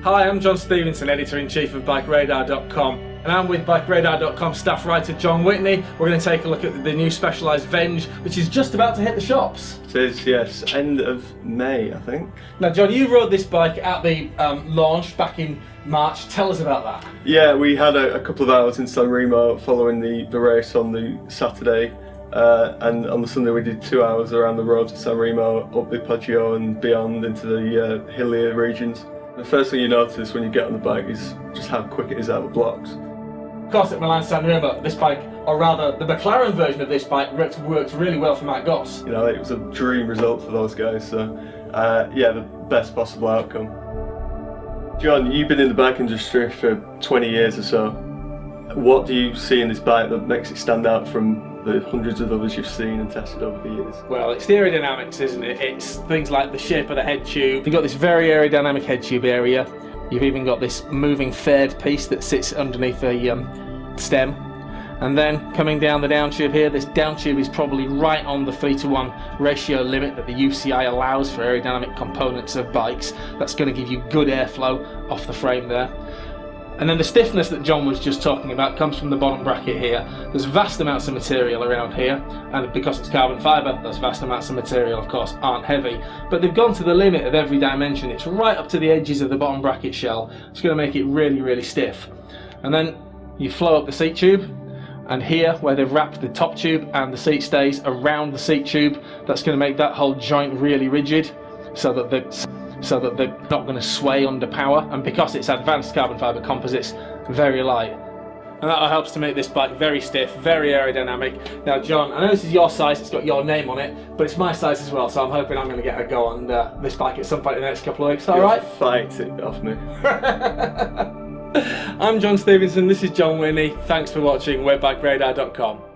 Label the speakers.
Speaker 1: Hi, I'm John Stevenson, Editor-in-Chief of BikeRadar.com, and I'm with BikeRadar.com staff writer John Whitney. We're going to take a look at the new Specialized Venge, which is just about to hit the shops.
Speaker 2: It is, yes. End of May, I think.
Speaker 1: Now, John, you rode this bike at the launch back in March. Tell us about that.
Speaker 2: Yeah, we had a couple of hours in San Remo following the race on the Saturday. And on the Sunday we did 2 hours around the roads of San Remo, up the Poggio and beyond into the hillier regions. The first thing you notice when you get on the bike is just how quick it is out of blocks.
Speaker 1: Of course, at Milan San Remo, this bike, or rather the McLaren version of this bike, worked really well for Matt Goss.
Speaker 2: You know, it was a dream result for those guys, so yeah, the best possible outcome. John, you've been in the bike industry for 20 years or so. What do you see in this bike that makes it stand out from the hundreds of others you've seen and tested over the years?
Speaker 1: Well, it's the aerodynamics, isn't it? It's things like the shape of the head tube. You've got this very aerodynamic head tube area. You've even got this moving faired piece that sits underneath the stem. And then coming down the down tube here, this down tube is probably right on the 3:1 ratio limit that the UCI allows for aerodynamic components of bikes. That's going to give you good airflow off the frame there. And then the stiffness that John was just talking about comes from the bottom bracket here. There's vast amounts of material around here, and because it's carbon fibre, those vast amounts of material of course aren't heavy, but they've gone to the limit of every dimension. It's right up to the edges of the bottom bracket shell. It's going to make it really, really stiff. And then you flow up the seat tube, and here where they've wrapped the top tube and the seat stays around the seat tube, that's going to make that whole joint really rigid so that they're not going to sway under power, and because it's advanced carbon fibre composites, very light. And that helps to make this bike very stiff, very aerodynamic. Now John, I know this is your size, it's got your name on it, but it's my size as well, so I'm hoping I'm going to get a go on this bike at some point in the next couple of weeks. Alright?
Speaker 2: Fight it off me.
Speaker 1: I'm John Stevenson, this is John Whitney. Thanks for watching, we're BikeRadar.com.